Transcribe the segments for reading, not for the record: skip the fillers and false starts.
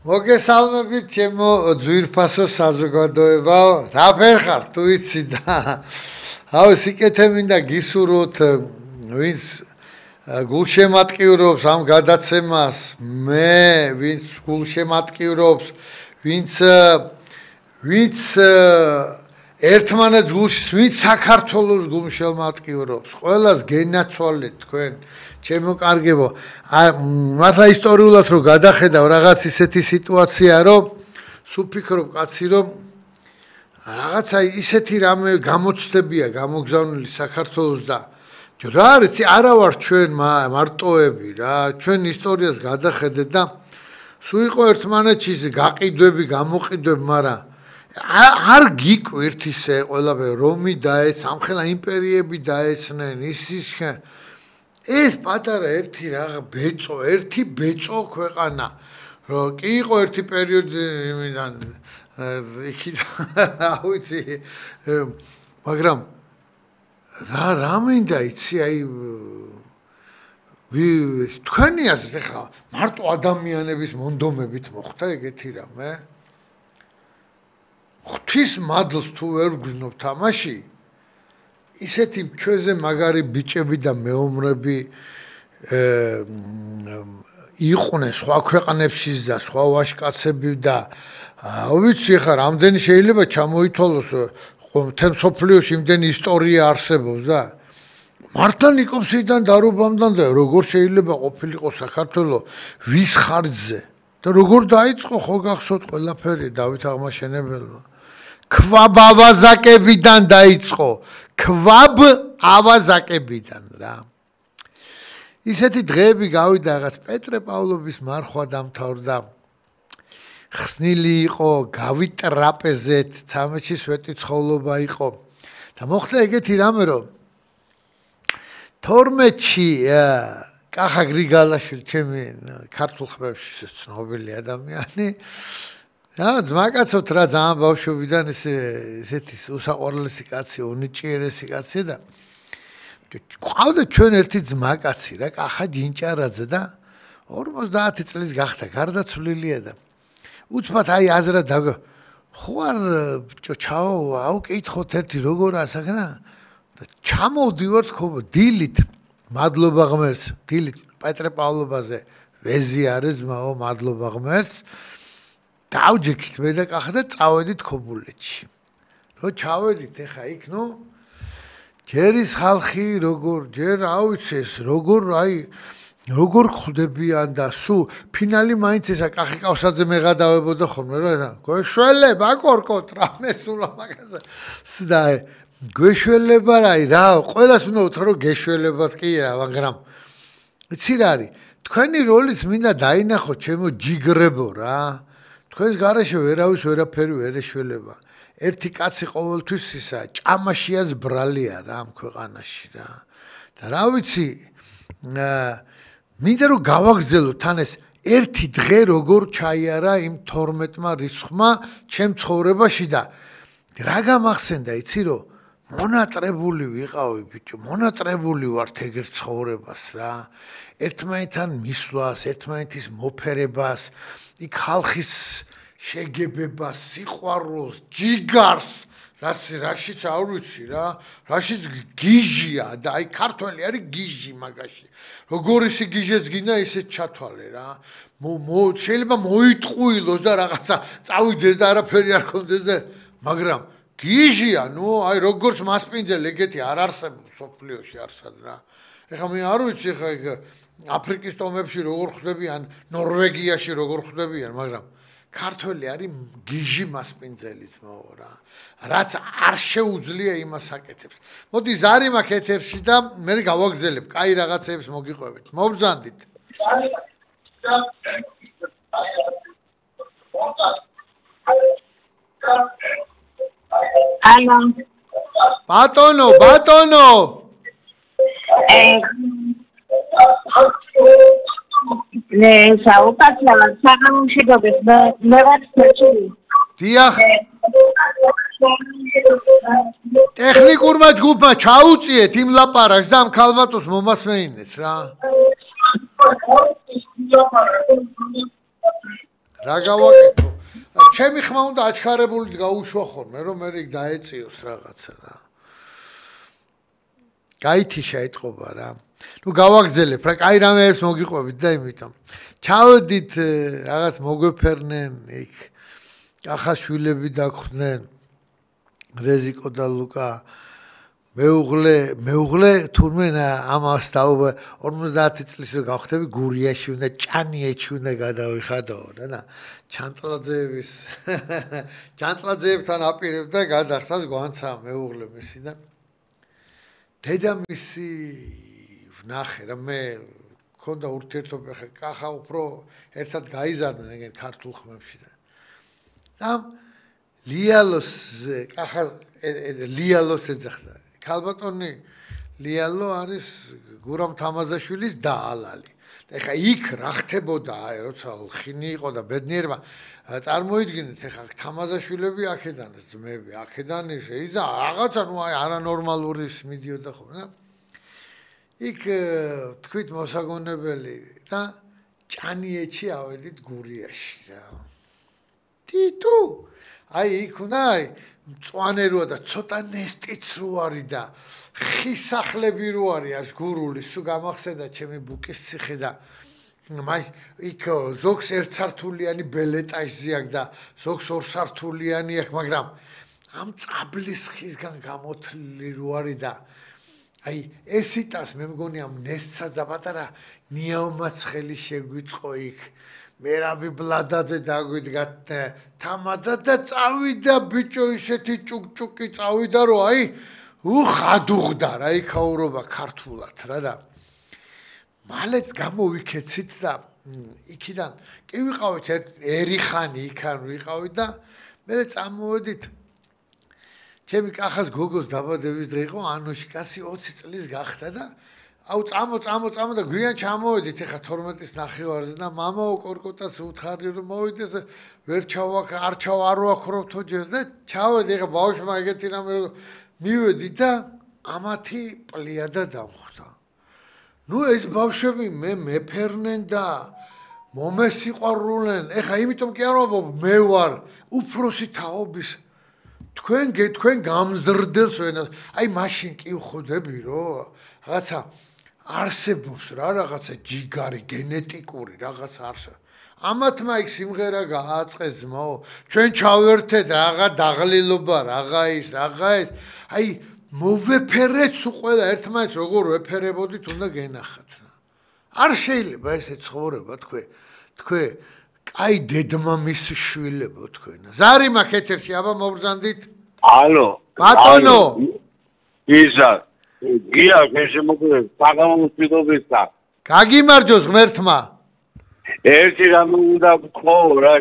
მოგესალმებით ჩემო ძვირფასო საზოგადოებაო, რა ფერხარ თუ იცი და აუ სიკეთე მინდა გისურვოთ ვინც გულშემატკივრობს ამ გადაცემას, მე ვინც გულშემატკივრობს, ვინც ერთმანეთს გულში, ვინც საქართველოს გულშემატკივრობს, ყველას გენაცვალეთ თქვენ ჩემო კარგებო, მართლა ისტორიულად რომ გადახედავ რაღაც ისეთი სიტუაცია, რომ სულ ფიქრობ კაცი, რომ რაღაცა ისეთი რამე გამოცდებია გამოგზავნილი საქართველოს და რა არის, არა ვარ ჩვენ მარტოები რა, ჩვენ ისტორიას გადახედეთ და სულ იყო ერთმანეთში გაყიდვები, გამოყიდვები, მაგრამ არ გიკვირთ ისე ყველაფერი, რომი დაეც, ამხელა იმპერიები დაეცნენ, ეს პატარა ერთი რაღა ერთი ბეწო ქვეყანა, რომ კი იყო ერთი პერიოდი იმიდან იქით აუცი, მაგრამ რა მინდა იცი, აი თქვენი აზრით ხა მარტო ადამიანების მონდომებით მოხდა ეგეთი რამე? ღვთის მადლს თუ ვერ ვგრძნობ თამაში, ისეთი ჩვენზე მაგარი ბიჭები და მეომრები იყვნენ სხვა ქვეყნებშიც და სხვა ვაჟკაცები და ვიცი ხა რამდენი შეიძლება ჩამოითვალოს მთელ მსოფლიოში იმდენი ისტორია არსებობს და მართლა ნიკომსიდან დარობამდან და როგორ შეიძლება ყოფილიყო საქართველოს ვის ხარჯზე და როგორ დაიწყო ხო გახსოვთ ყველაფერი დავით აღმაშენებელმა ქვაბ ავაზაკებიდან დაიწყო ქვაბ ავაზაკებიდან რა ისეთი დღეები გავიდა რაღაც პეტრე პავლოვის მარხვა დამთავრდა ხსნილი იყო გავიტრაპეზეთ 13-ში სვეტი ცხოვრება იყო და მოხდა ეგეთი რამე რომ 12-ში კახა გრიგალაშვილი ჩემი ქართულ ხმებში ცნობილი ადამიანი ძმაკაცოთ რა ძალიან ბავშვობიდან ესეთი უსაყვარლესი კაცი, უნიჭიერესი კაცი და ყავდა ჩვენ ერთი ძმაკაცი რა კახა ჯინჭარაძე და 50 წლის გახდა გარდაცვლილია და უცბად აი აზრად ხო არ ჩაო აუკითხოთ ერთი როგორ ასაკნა და ჩამოვდივართ ხო დილით მადლობა ღმერთს დილით პეტრე პავლობაზე ვეზი არის ძმაო მადლობა ღმერთს დავჯექით მე და კახა და წავედით ქობულეთში რო ჩავედით ეხა იქ ნუ ჯერ ის ხალხი ჯერ ავიცეს როგორ ხვდებიან და სულ ფინალი მაინც ესა კახი კავსაძე მეღადავებოდა ხოლმე რა გვეშველება კორკოთ რამე სულ ამაგაზე და გვეშველება რა ყველას უნდა უთხრა რომ გეშველებათ კი რა მაგრამ იცი რა არის თქვენი როლიც მინდა დაინახო ჩემო ჯიგრებო რა თქვენს გარეშე ვერავის ვერაფერი ვერ ეშველება ერთი კაცი ყოველთვის ისა ჭამაშიაც ბრალია რა ამ ქვეყანაში რა და რა ვიცი მინდა რომ გავაგრძელო თან ეს ერთი დღე როგორ ჩაიარა იმ 12-მა რიცხვმა ჩემ ცხოვრებაში და რა გამახსენდა იცი რომ მონატრებული ვიყავი ბიჭო მონატრებული ვართ ეგერ ცხოვრებას რა ერთმანეთთან მისვლას ერთმანეთის მოფერებას იქ ხალხის შეგებებას სიყვარულს ჯიგარს რაშიც არ ვიცი რა რაშიც გიჟია და აი ქართველი არის გიჟი მაგაში როგორ ისი გიჟეც გინდა ისე ჩათვალე რა შეიძლება მოიტყუილოს და რაღაცა წავიდეს და არაფერი არ ქონდეს და მაგრამ გიჟია ნუ აი როგორც მასპინძელი ეგეთი არ არსებობს სოფლიოში არსად რა ეხლა მე არ ვიცი ეხლა ეგ აფრიკის ტომებში როგორ ხდებიან ნორვეგიაში როგორ ხდებიან მაგრამ ქართველი არის გიჟი მასპინძელი ძმაო რა რაც არ შეუძლია იმას აკეთებს მოდი ზარი მაქვს ეთერში და მე გავაგრძელებ კაი რაღაცეებს მოგიყვებით მობრძანდით ბატონო ნე საუბარია საგამოშიგებს მე ვარ შეჭული დიახ ტექნიკურმა ჯგუფმა ჩაუწიეთ იმ ლაპარაკს და ამ ქალბატონს მომასმეინეთ რა რა გავაკეთო? ჩემი ხმა უნდა აჩქარებულით გაუშვა ხოლმე, რომ მე იქ დაეწიოს რაღაცა რა. გაითიშა ეთყობა რა. ნუ გავაგზელებ რა, კაი რამეებს მოგიყვებით და იმიტომ. ჩავედით რაღაც მოგვეფერნენ იქ. კახაშვილები დაგხვდნენ. რეზიკო და ლუკა მეუღლე თურმე ამას დაუბა 50 წლის რო გავხდები გურიაში უნდა ჭანიეჩი უნდა გადავიხადო რა ჩანტლაძეებთან აპირებდა გადახსას გვანცა მეუღლე მისი და დედამისი ვნახე რა მე მქონდა ურთიერთობა ხა კახა უფრო ერთად გაიზარდნენ ეგენ ქართულ ხმებში და ლიალოს კახა ლიალოს ეძახდა ქალბატონი ლიალო არის გურამ თამაზაშვილის და ალალი და ეხა იქ რა ხდებოდა როცა ხინი იყო და ბედნიერება წარმოიდგინეთ ეხა თამაზაშვილები აქედან ძმები აქედან და რაღაცა ნუ აი არანორმალური მიდიოდა ხო და იქ თქვით მოსაგონებელი და ჭანიეჩი ავედით გურიაში რა თითო აი იქ უნდა მწვანე როა და ცოტა ნესტიც რო არის და ხის სახლები რო არის ეს გურული სულ გამახსენდა ჩემი ბუკის ციხე და მაი იქ ზოგს ერთსართულიანი ბელეტაჟი აქვს და ზოგს ორსართულიანი აქვს მაგრამ ამ წაბლის ხისგან გამოთლილი რო არის და აი ესიტას მე მგონი ამ ნესტსაც და პატარა ნიაუმაცხელი შეგვიწყო იქ მერაბი ბლადაძე დაგვიდგა თამადა და წავიდა ბიჭო ისეთი ჭუკჭუკი წავიდა რომ აი უხადუღდა რა იქაურობა ქართულად რა და მალე გამოვიქეცით და იქიდან კი ვიყავით ერიხანი იქან ვიყავით და მე წამოვედით ჩემი კახას გოგოს დაბადების დღე იყო ანუში კაცი 20 წლის გახდა და აუ წამო და გვიან ჩამოვედით ეხა 12-ის ნახევარზე და მამაო კორკოტას უთხარი რომ მოვიდეს ვერ არ ვაქრობთო ჯერ და ჩავედი ეხა ბავშვმა ეგეთი რამე მივედი და ამათი პლიადა დამხვდა ნუ ეს ბავშვები მეფერნენ და მომესიყვარულენ ეხა იმიტომ კი არ ვამბობ მე ვარ უფროსი თაობის თქვენ გამზრდელს ვენას აი მაშინ კი ვხვდები რომ რაღაცა არსებობს რა რაღაცა ჯიგარი გენეტიკური რაღაცა არსებობს ამათმა იქ სიმღერა გააწყეს ძმაო ჩვენ ჩავერთეთ რაღა დაღლილობა რაღა ის აი მოვეფერეთ სულ ყველა ერთმანეთს როგორ ვეფერებოდით უნდა გენახათ რა არ შეიძლება ესე ცხოვრება თქვენ კაი დედმამის შვილებო თქვენ ზარი მაქვს ეთერში აბა მოგბრძანდით ალო ბატონო ისა გია შემოგვიყვება საგამომწვიდობისა გაგიმარჯოს ღმერთმა ერთი რამ უნდა გთხოვ რა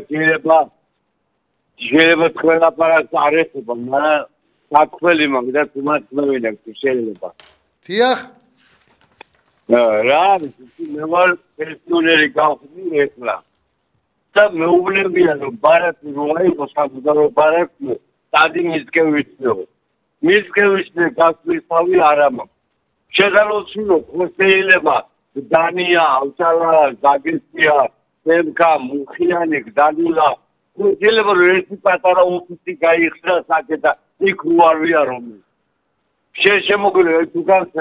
შეიძლება თქვენ აპარატს არ ეხება მაგრამ საქმელი მაქვს და თუმაცმეველი აქვს შეიძლება დიახ რა მე ვარ პენსიონერი გავხდი ეხლა და მეუბნებიან რომ ბარათი რო აიღო სამგზავრო ბარათი დადი მისკევიცნო მისკევიცნე გასვლისავი არ ამაქვს შეგალოცინო ხოსეილება დანია ავჭალა ზაგესია სემკა მუხიანი გდანილა შეიძლება რომ ერთი პატარა ოფისი გაიხსნა საკე და იქ უარვია რომ შემოგვიყვება თუგანს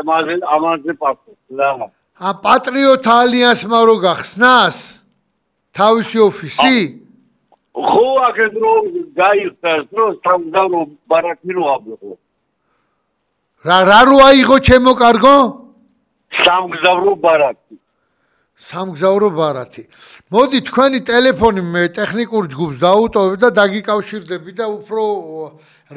ამაზე პასუხს რა ა პატრიოტ ალიანსმა რო გახსნას თავისი ოფისი ხო აქეთ რომ გაიხსნას რომ სამგზავრო ბარათი რო აიღო რა რო აიღო ჩემო კარგო სამგზავრო ბარათი მოდი თქვენი ტელეფონი მე ტექნიკურ ჯგუფს დაუტოვებ და დაგიკავშირდები და უფრო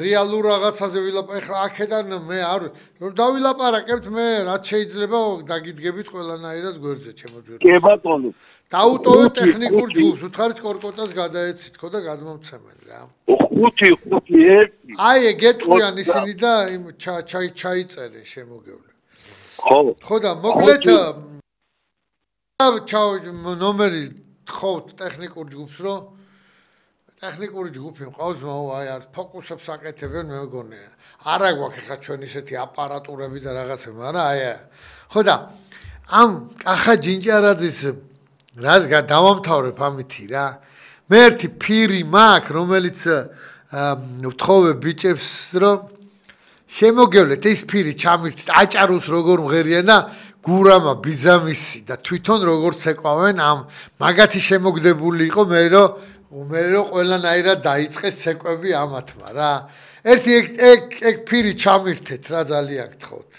რეალურ რაღაცაზე ვილაპარაკ აქედან მე არ რომ დავილაპარაკებთ მე რაც შეიძლება დაგიდგებით ყველანაირად გვერდზე ჩემო ჯერ კი ბატონო დაუტოვებ ტექნიკურ ჯგუფს უთხარით კორკოტას გადაეცით ხო და გადმომცემენ რა 5-1 აი გეტყვიან ისინი და იმ ჩაიწერე შემოგევლე ხო და მოკლედ ნომერი თხოვთ ტექნიკურ ჯგუფს რომ ტექნიკური ჯგუფი მყავს აი არ ფოკუსებს აკეთებენ მე მგონი არა გვაქვს ხა ჩვენ ისეთი აპარატურები და რაღაცები მაგრამ აი ხო და ამ კახა ჯინჯარაძის რას დავამთავრებ ამითი რა მე ერთი ფირი მაქვს, რომელიც ვთხოვე ბიჭებს, რომ შემოგევლეთ ეს ფირი ჩამირთით, აჭარულს როგორ მღერიან და გურამა ბიძამისი და თვითონ როგორ ცეკვავენ ამ მაგათი შემოგდებული იყო მე რომ ყველანაირად დაიწყეს ცეკვები ამათმა რა. ერთი ეგ ფირი ჩამირთეთ რა ძალიან გთხოვთ.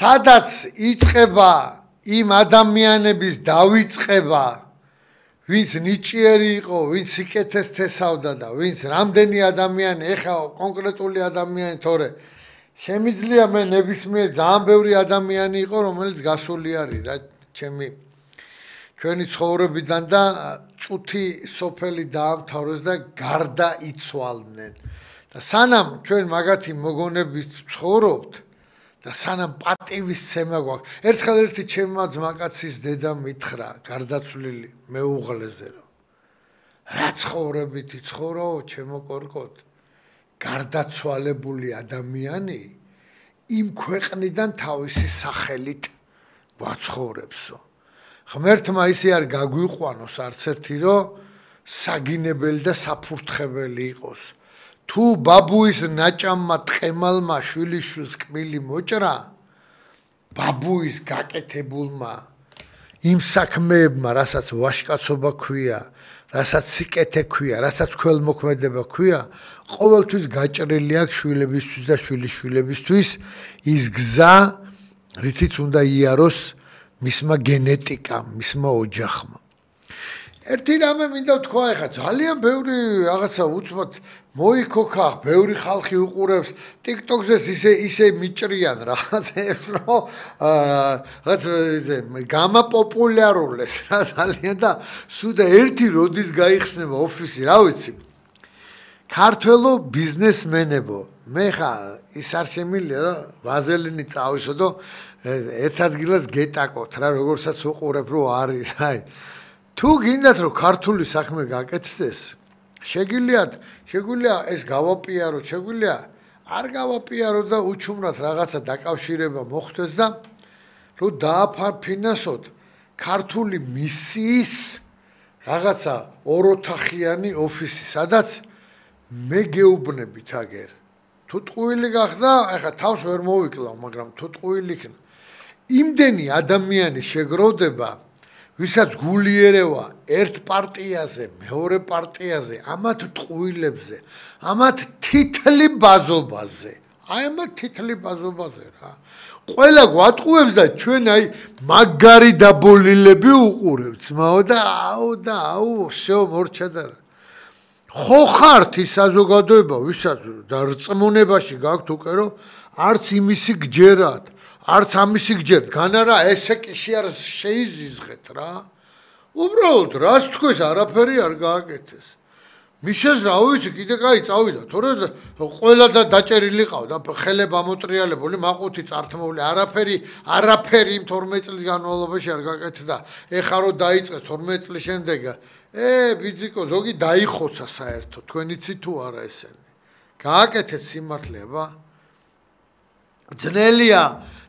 სადაც იწყება იმ ადამიანების დავიწყება, ვინც ნიჭიერი იყო, ვინც სიკეთეს თესავდა და ვინც რამდენი ადამიანი, ეხა კონკრეტული ადამიანი, თორე შემიძლია მე ნებისმიერ ძალიან ბევრი ადამიანი იყო, რომელიც გასული არის რა ჩვენი ცხოვრებიდან და წუთი სოფელი დაამთავრეს და გარდა იცვალნენ. და სანამ ჩვენ მაგათი მოგონებით ცხოვრობთ და სანამ პატივისცემა გვაქვს. ერთხელ ერთი ჩემმა ძმაკაცის დედა მითხრა, გარდაცვლილი მეუღლეზე, რომ რა ცხოვრებით იცხოვრაო, ჩემო კორკოთ, გარდაცვალებული ადამიანი იმ ქვეყნიდან თავისი სახელით გვაცხოვრებსო. ღმერთმა ისე არ გაგვიყვანოს არც ერთი, რომ საგინებელი და საფურთხებელი იყოს. თუ ბაბუის ნაჭამმა ტყემალმა შვილიშვილს კბილი მოჭრა, ბაბუის გაკეთებულმა იმ საქმეებმა, რასაც ვაჟკაცობა ქვია, რასაც სიკეთე ქვია, რასაც ქველმოქმედება ქვია, ყოველთვის გაჭრილი აქვს შვილებისთვის და შვილიშვილებისთვის ის გზა, რითიც უნდა იაროს მისმა გენეტიკამ, მისმა ოჯახმა. ერთი რამე მინდა ვთქვა, ეხლა ძალიან ბევრი რაღაცა უცბად მოიქოქა, ბევრი ხალხი უყურებს TikTok-ზე ისე მიჭრიან რაღაცებს, რომ რაღაც გამაპოპულარულეს რა ძალიან და სუდა ერთი როდის გაიხსნება ოფისი, რა ვიცი. ქართველო ბიზნესმენებო, მე ხა ის არ შემიძლია რა ვაზელინი წავისო და ერთ ადგილას გეტაკოთ რა, როგორცაც უყურებ რომ არის რა. თუ გინდათ რომ ქართული საქმე გაკეთდეს, შეგვიძლია ეს გავაპიაროთ, შეგვიძლია არ გავაპიაროთ და უჩუმრად რაღაცა დაკავშირება მოხდეს და რომ დააფინანსოთ ქართული მისიის რაღაცა ოროთახიანი ოფისი, სადაც მე გეუბნებით აგერ. თუ ტყუილი გახდა, ეხლა თავს ვერ მოვიკლავ, მაგრამ თუ ტყუილი იქნა, იმდენი ადამიანი შეგროვდება, ვისაც გულიერევა ერთ პარტიაზე, მეორე პარტიაზე, ამათ ტყუილებზე, ამათ თითლი ბაზობაზე. აი ამათ თითლი ბაზობაზე რა. ყველა გვატყუებს და ჩვენ აი მაგარი დაბოლილები უყურებთ, მაო და აუ, всё მორჩა. ხო ხართ ის საზოგადოება, ვისაც დარწმუნებაში გაქვთ უკვე რომ არც იმისი გჯერათ. არც ამისი გჯერთ, განარა ესე კი არ შეიზიზღეთ რა. უბრალოდ რას თქვეს, არაფერი არ გააკეთეს. მიშეს რა ვიცი, კიდე კაი წავიდა, თორე ყველა და დაჭერილი ყავდა, ხელება ამოტრიალებული, მაყუთი წართმული, არაფერი იმ 12 წლის განმავლობაში არ გააკეთდა. ეხლა რომ დაიწყეს 12 წლის შემდეგ, ბიძიკო, ზოგი დაიხოცა საერთოდ, თქვენ იცით თუ არა ესენი. გააკეთეთ სიმართლეა.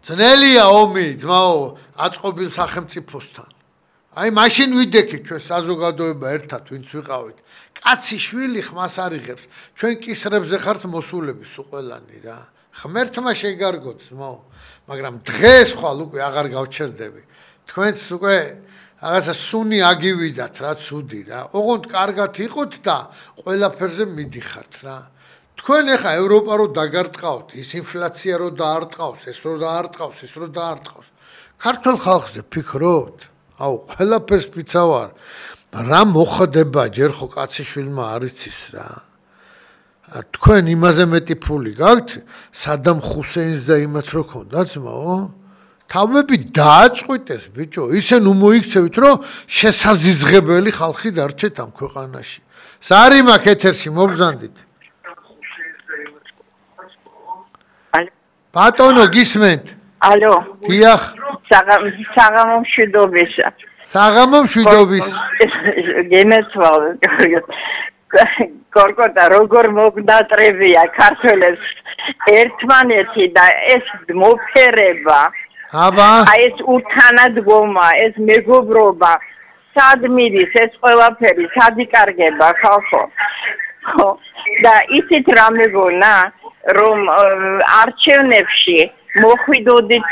ძნელია ომი, ძმაო, აწყობილ სახელმწიფოსთან. აი მაშინ ვიდექით ჩვენ საზოგადოება ერთად ვინც ვიყავით. კაცი შვილი ხმას არ იღებს. ჩვენ კისრებზე ხართ მოსულები სულ ყველანი რა. ღმერთმა შეგარგოთ ძმაო, მაგრამ დღეს ხვალ უკვე აღარ გავჩერდები. თქვენც უკვე რაღაცა სუნი აგივიდათ რა ცუდი რა. ოღონდ კარგად იყოთ და ყველაფერზე მიდიხართ რა. თქვენ ეხა ევროპა რო დაგარტყავთ, ის ინფლაცია რო დაარტყავს, ეს რო დაარტყავს, ეს რო დაარტყავს. ქართულ ხალხზე ფიქრობთ? აუ, ყველაფერს ფიცავარ. რა მოხდება ჯერ ხო კაციშვილმა არ იცის რა. თქვენ იმაზე მეტი ფული გაქვთ, სადამ ხუსეინს და იმათ რო ქონდათ ძმაო? თავები დააწყვიტეს ბიჭო, ისე ნუ მოიქცევით, რომ შესაზიზღებელი ხალხი დარჩეთ ამ ქვეყანაში. სარი მაქვს ეთერში, მოგზანდით. ბატონო, გისმენთ? ალო. დიახ. საღამო მშვიდობისა. საღამო მშვიდობის. გენაცვალ. კორკოტა როგორ მოგდატრებია ქართველებს ერთმანეთი და ეს მოფერება. აბა. აი ეს უთანადგომა, ეს მეგობრობა, სად მიდის ეს ყველაფერი, სად იკარგება ხალხო? და იცით რა მეგონა, რომ არჩევნებში მოხვიდოდით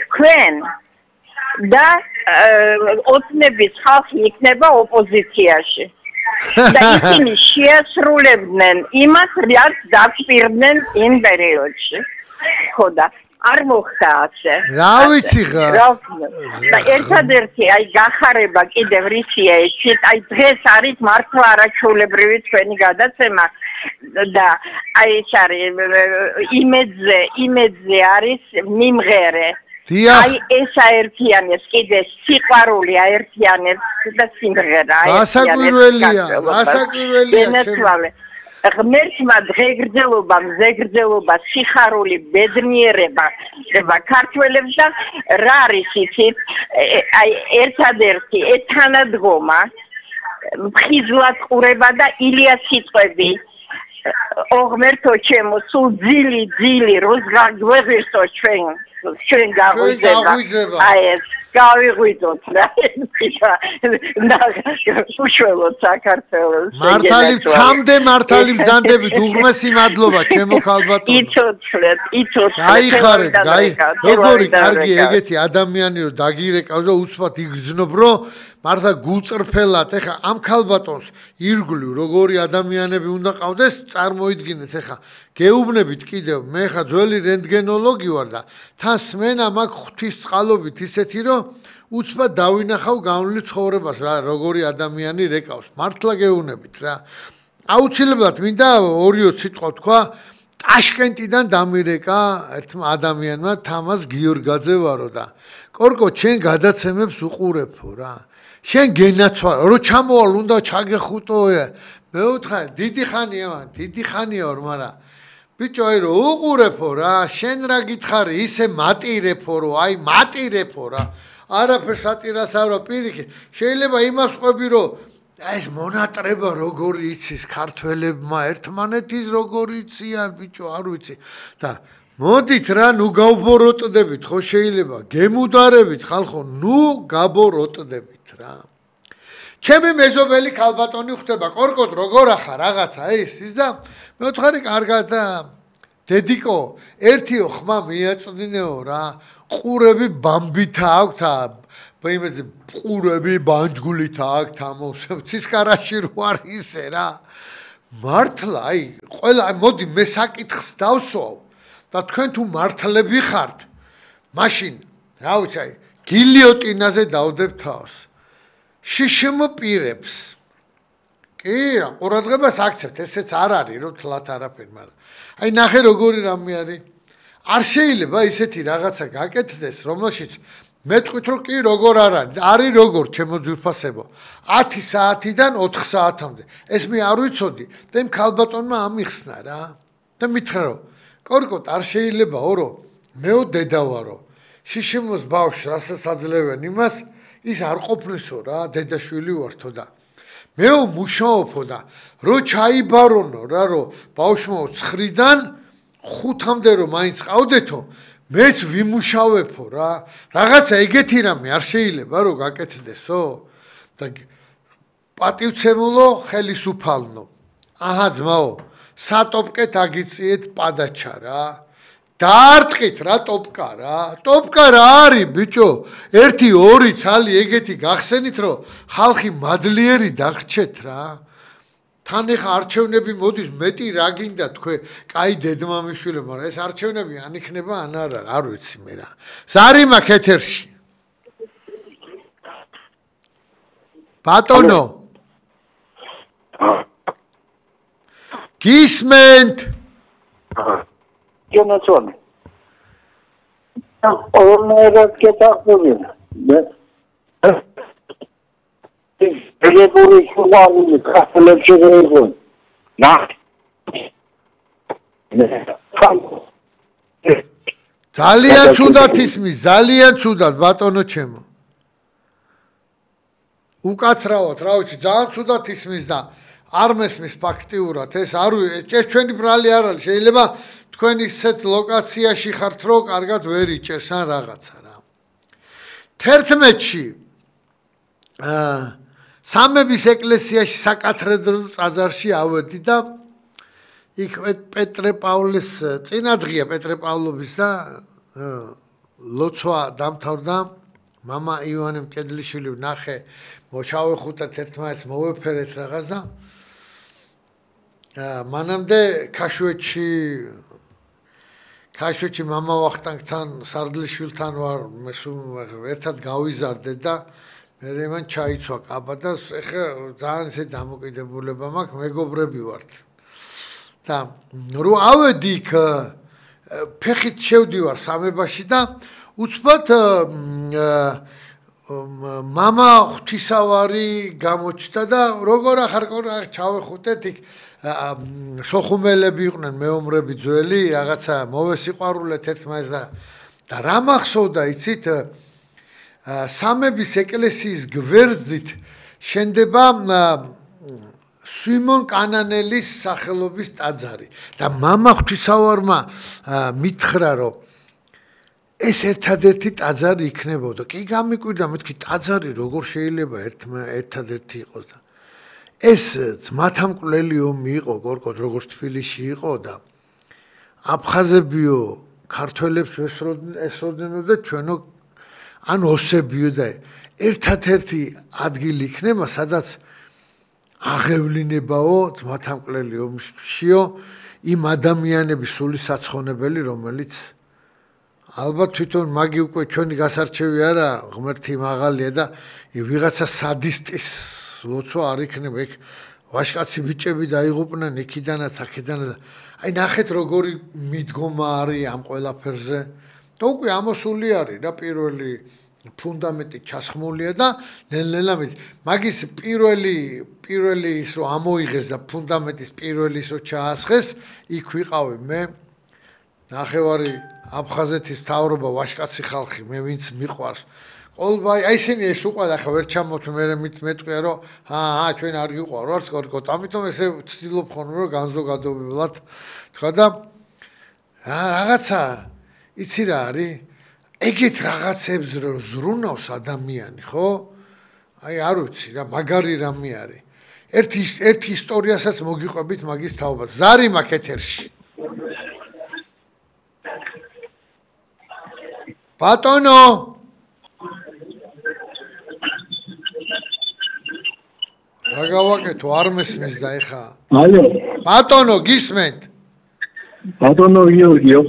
თქვენ და ოცნების ხალხი იქნება ოპოზიციაში. და ისინი შეასრულებდნენ იმას, რაც დაგპირდნენ იმ პერიოდში. ხო და არ მოხდა ასე. რა ვიცი ხა. და ერთადერთი აი გახარება კიდევ რისია იცით, აი დღეს არის მართლა არაჩვეულებრივი თქვენი გადაცემა და აი ეს არის იმედზე არის მიმღერე. აი ეს აერთიანებს კიდე სიყვარული აერთიანებს და სიმღერა აერთიანებს. ღმერთმა დღეგრძელობა, მზეგრძელობა, სიხარული, ბედნიერება ქართველებს და რა არის იცით, აი ერთადერთი ეთანადგომა, მხიზლად ყურება და ილია სიტყვები. ოღმერთო ჩემო, სულ ძილი, როზგაგვეღირსო ჩვენ გაღვიძება. აი ეს გავიღვიძოთ რა. უშველოთ საქართველოს. მართალი ცამდე მართალი ბრძანდებით, უღმესი მადლობა ჩემო ქალბატონო. იცოცხლეთ. გაიხარეთ, როგორი კარგი ეგეთი ადამიანი რო დაგირეკავს და უცბად იგრძნობ, რომ მართლა გულწრფელად ეხა ამ ქალბატონს ირგვლივ როგორი ადამიანები უნდა ყავდეს, წარმოიდგინეთ ეხა გეუბნებით კიდევ, მე ხა ძველი რენტგენოლოგი ვარ და თან სმენა მაქვს ღვთისწყალობით ისეთი, რომ უცბად დავინახავ განვლილი ცხოვრებას რა, როგორი ადამიანი რეკავს. მართლა გეუბნებით რა. აუცილებლად მინდა 2 სიტყვა თქვა, ტაშკენტიდან დამირეკა ერთმა ადამიანმა თამაზ გიორგაძე ვარო და კორკო ჩვენ გადაცემებს უყურებო რა. შენ გენაცვალ, რო ჩამოვალ უნდა ჩაგეხუტო. მე ვთხარ, დიდი ხანია ვარ, მაგრამ ბიჭო, აი რო უყურებო რა, შენ რა გითხარი, ისე მატირებო რო, აი მატირებო რა. არაფერს ატირას არა პირიქით. შეიძლება იმას ყვები, რომ ეს მონატრება როგორი იცის ქართველებმა ერთმანეთის როგორი იციან ბიჭო, არ ვიცი. და მოდით რა, ნუ გავბოროტდებით, ხო შეიძლება, გემუდარებით ხალხო, ნუ გაბოროტდებით რა. ჩემი მეზობელი ქალბატონი ხდება, კორკოდ როგორ ახარ რაღაცა ის და მე ვთხარი კარგად და დედიკო, ერთიო ხმა მიაწვდინეო რა, ყურები ბამბითა აქვთ, იმეზე ყურები ბანჯგულით აქვთ, ცისკარაში რო არ ისე რა. მართლა, აი, ყველა, მოდი მე საკითხს დავსვავ. და თქვენ თუ მართლები ხართ, მაშინ, რა ვიცი, აი, გილიოტინაზე დავდებ თავს. შიშმ პირებს. კი, რა, ყურადღებას აქცევთ, ესეც არ არის, რომ თლათ არაფერი, მაგრამ აი, ნახე როგორი რამე არის. არ შეიძლება ისეთი რაღაცა გაკეთდეს, რომელშიც მეტყვით რომ კი როგორ არ არის. არის როგორ, ჩემო ძვირფასებო. 10 საათიდან 4 საათამდე. ეს მე არ ვიცოდი, და იმ ქალბატონმა ამიხსნა რა. და მითხრა რომ კორკოტ არ შეიძლებაო რომ მეო დედა ვარო. შიშიმოს ბავშვს რასაც აძლევენ იმას, ის არ ყოფნისო რა, დედაშვილი ვართო და მე მუშაობო და რო ჩაიბარონო რა რო ბავშვო 9-დან 5-მდე რო მაინც ყავდეთო მეც ვიმუშავებო რა რაღაცა ეგეთი რამე არ შეიძლება რომ გაკეთდესო და პატივცემულო ხელისუფალნო აჰა ძმაო სატოპკეთ აგიწიეთ პადაჩა რა დაარტყით რა ტოპკა რა არის ბიჭო 1-2 ცალი ეგეთი გახსენით რომ ხალხი მადლიერი დაგრჩეთ რა თან ეხა არჩევნები მოდის მეტი რა გინდა თქვენ კაი დედმამიშვილებო მაგრამ ეს არჩევნები ან იქნება ან არა არ ვიცი მე რა ზარი მაქვს ეთერში ბატონო გისმენთ Jonathan. Onlara ketapulun. Telefonu kullanıyor. Kahvelepçeleri. Na. ძალიან ცუდად ისმის, ძალიან ცუდად ბატონო ჩემო. უკაცრავად, რა ვიცი, ძალიან ცუდად ისმის და არ მესმის ფაქტიურად. ეს ჩვენი ბრალი არ არის. შეიძლება თქვენ ისეთ ლოკაციაში ხართ, რომ კარგად ვერ იჭერს ან რაღაცა რა. 11-ში სამების ეკლესიაში საკათედრო ტაძარში ავედი და იქ პეტრე პავლეს წინადღია პეტრე პავლობის და ლოცვა დამთავრდა მამა ივანე მკედლიშვილი ვნახე მოჩავეხუტეთ ერთმანეთს მოვეფერეთ რაღაც და მანამდე ქაშვეთში მამა ვახტანგთან სარდლიშვილთან ვარ ერთად გავიზარდეთ და მე მან ჩაიცვა კაბა და ეხა ძალიან ისე დამოკიდებულება მაქვს მეგობრები ვართ და რო ავედი იქ ფეხით შევდივარ სამებაში და უცბად მამა ღვთისავარი გამოჩნდა და როგორ ახარ ჩავეხუტეთ იქ სოხუმელები იყვნენ მეომრები ძველი რაღაცა მოვესიყვარულეთ ერთმანეთს და რა მახსოვდა იცით სამების ეკლესიის გვერდით შენდება სვიმონ კანანელის სახელობის ტაძარი და მამა ღვთისავარმა მითხრა რომ ეს ერთადერთი ტაძარი იქნებოდა კი გამიკვირდა მეთქი ტაძარი როგორ შეიძლება ერთადერთი იყოს და ეს ძმათამკვლელი ომი იყო გორკოდ როგორც თბილისში იყო და აფხაზებიო ქართველებს ესროდნენ და ჩვენო ან ოსებიო და ერთადერთი ადგილი იქნება სადაც აღევლინებაო ძმათამკვლელი ომშიო იმ ადამიანების სული საცხონებელი რომელიც ალბათ თვითონ მაგი უკვე ჩვენი გასარჩევი არა ღმერთი მაღალია და ვიღაცა სადისტის ლოცვა არ იქნება იქ ვაშკაცი ბიჭები დაიღუპნენ იქიდანაც აქედანაც აი ნახეთ როგორი მიდგომა არის ამ ყველაფერზე და უკვე ამოსული არის რა პირველი ფუნდამენტი ჩასხმულია და ნელ-ნელა მაგის პირველი ის რომ ამოიღეს და ფუნდამენტის პირველი ის რომ ჩაასხეს იქ ვიყავი მე ნახევარი აფხაზეთის მთავრობა ვაშკაცი ხალხი მე ვინც მიყვარს ყოველბай აი ისინი ეს უყვა ახლა ვერ ჩამოთ მე მეტყვია რომ ჩვენ არ გიყვართ გორკოტ ამიტომ ესე ვცდილობ ხოლმე რომ განზოგადებულად თქვა და რაღაცა იცი რა არის ეგეთ რაღაცებს რომ ზრუნავს ადამიანი ხო აი არ ვიცი რა მაგარი რამე არის ერთი ისტორიასაც მოგიყვებით მაგის თაობას ზარი მაქვს ეთერში ბატონო რა გავაკეთო არ მესმის და ეხა ალო ბატონო გისმენთ ბატონო გიორგიო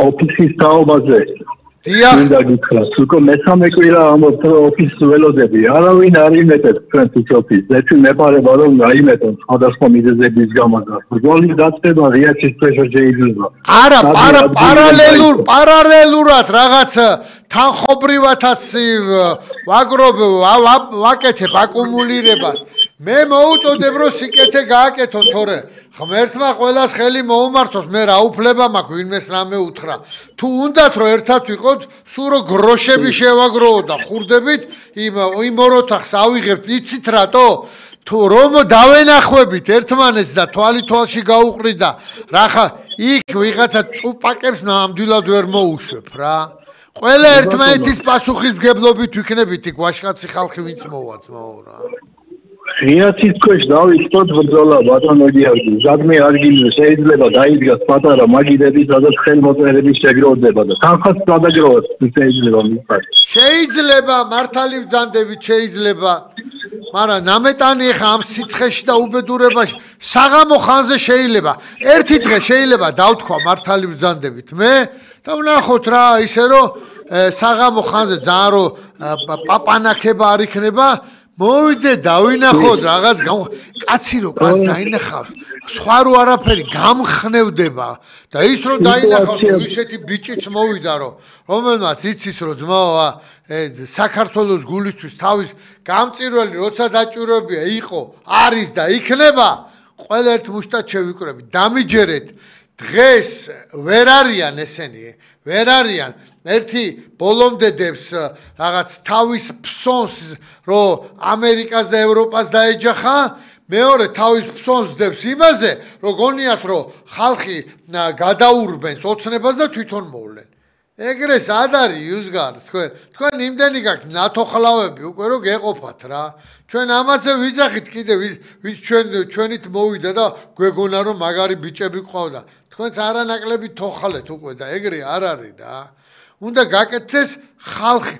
ოფისის თაობაზე დიახ მინდა გითხრას უკვე მესამე კვირა ამბობთ რომ ოფისს ველოდები არავინ არ იმეტებს ჩვენთვის ოფისს ეცი მეპარება რომ აიმეტონ სხვადასხვა მიზეზების გამო და როლი დაწება რეაქციის პრესა შეიძლება არა პარალელურად რაღაც თანხობრივათაც ვაკეთებ აკუმულირებას მე მოუწოდებ რომ სიკეთე გააკეთო თორე ღმერთმა ყველას ხელი მოუმართოს მე რა უფლება მაქვს ვინმეს რამე უთხრა თუ უნდათ რომ ერთად ვიყოთ სულ რო გროშები შევაგროო და ხურდებით იმ ორ ოთახს ავიღებთ იცით რატო თუ რომ დავენახვებით ერთმანეთს და თვალში გაუყრით და რახა იქ ვიღაცა წუპაკებს ნამდვილად ვერ მოუშვებ რა. ყველა ერთმანეთის პასუხისმგებლობით ვიქნებით იქ ვაშკაცი ხალხი ვინც მოვაწმაო რა. ღიაცის ქვეშ დავიწყოთ ბრძოლა ბატონო გიორგი. ზადმე ადგილზე შეიძლება დაიდგას პატარა მაგიდები, სადაც ხელმოწერების შეგროვდება და თანხას გადაგროვოთ შეიძლება მისცეს. შეიძლება მართალი ბრძანდებით შეიძლება. მაგრამ ნამეტანი ხა ამ სიცხეში და უბედურებაში საღამო ხანზე შეიძლება. ერთი დღე შეიძლება დავთქვა მართალი ბრძანდებით მე და ვნახოთ რა ისე რომ საღამო ხანზე ძალიან რომ პაპანაკება არ იქნება მოვიდე დავინახოთ რაღაც კაცი რო კაც დაინახავს სხვა რო არაფერი გამხნევდება და ის რო დაინახავს ისეთი ბიჭიც მოვიდა რომელმაც იცის რომ ძმაო საქართველოს გულისთვის თავის გამწირველი როცა დაჭიროებია იყო არის და იქნება ყველა ერთ მუშტად შევიკრებით დამიჯერეთ დღეს ვერ არიან ესენი ვერ არიან ერთი ბოლომდე დებს რაღაც თავის ფსონს რომ ამერიკას და ევროპას დაეჯახა მეორე თავის ფსონს დებს იმაზე რომ გონიათ რომ ხალხი გადაურბენს ოცნებას და თვითონ მოვლენ ეგრეს არ არის იუსგარ თქვენ იმდენი გაქვთ ნატო ხლავები უკვე რომ გეყოფათ რა ჩვენ ამაზე ვიძახით კიდე ვის ჩვენით მოვიდა და გვეგონა რომ მაგარი ბიჭები ყავდა თქვენც არანაკლები თოხალეთ უკვე და ეგრე არ არის რა უნდა გაკეთდეს ხალხი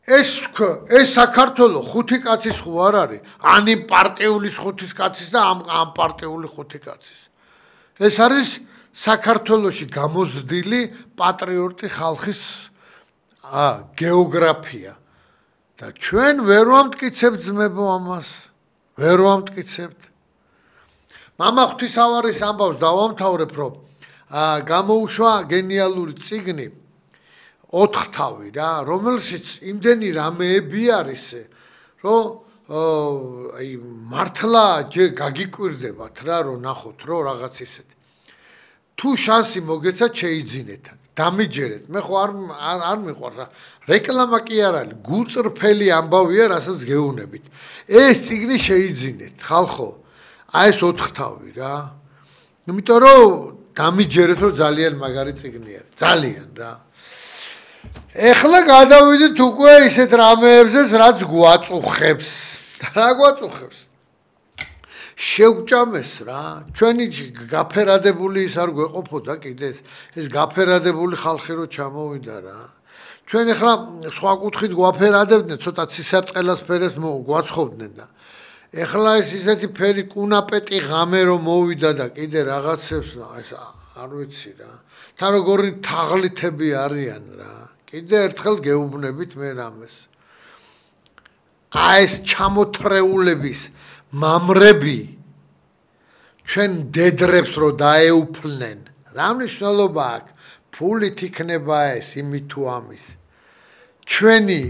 ეს საქართველოს ხუთი კაცის ხო არ არის ან იმ პარტიულის ხუთის კაცის და ამ პარტიული ხუთი კაცის ეს არის საქართველოში გამოზრდილი პატრიოტი ხალხის გეოგრაფია და ჩვენ ვერ ვამტკიცებთ ძმებო ამას ვერ ვამტკიცებთ მამა ღვთისმთავრის ამბავს დავამთავრებ რომ გამოუშვა გენიალური წიგნი 4 თავი რა რომელშიც იმდენი რამეები არის რომ აი მართლა გაგიკვირდებათ რა რომ ნახოთ რომ რაღაც ისეთი თუ შანსი მოგეცათ შეიძინეთ დამიჯერეთ მე ხო არ მიყვარს რა რეკლამა კი არ არის გულწრფელი ამბავია რასაც გეუნებით ეს წიგნი შეიძინეთ ხალხო აი ეს 4 თავი რა იმიტომ რომ დამიჯერეთ რომ ძალიან მაგარი წიგნია ძალიან რა ეხლა გადავიდეთ უკვე ისეთ რამეებზე რაც გვაწუხებს რა გვაწუხებს შევჭამეს რა ჩვენი გაფერადებული ის არ გვეყოფოდა კიდე ეს გაფერადებული ხალხი რო ჩამოვიდა რა ჩვენ ეხლა სხვა კუთხით გვაფერადებდნენ ცოტა ცისარტყელას ფერებს გვაცხობდნენ და ეხლა ეს ისეთი ფერი კუნაპეტი ღამე რომ მოვიდა და კიდე რაღაცებს არ ვიცი რა თან როგორი თაღლითები არიან რა კიდე ერთხელ გეუბნებით მე რამეს ეს ჩამოთრეულების მამრები ჩვენ დედრებს რო დაეუფლნენ რა მნიშვნელობა აქვს ფულით იქნება ეს იმით თუ ამის ჩვენი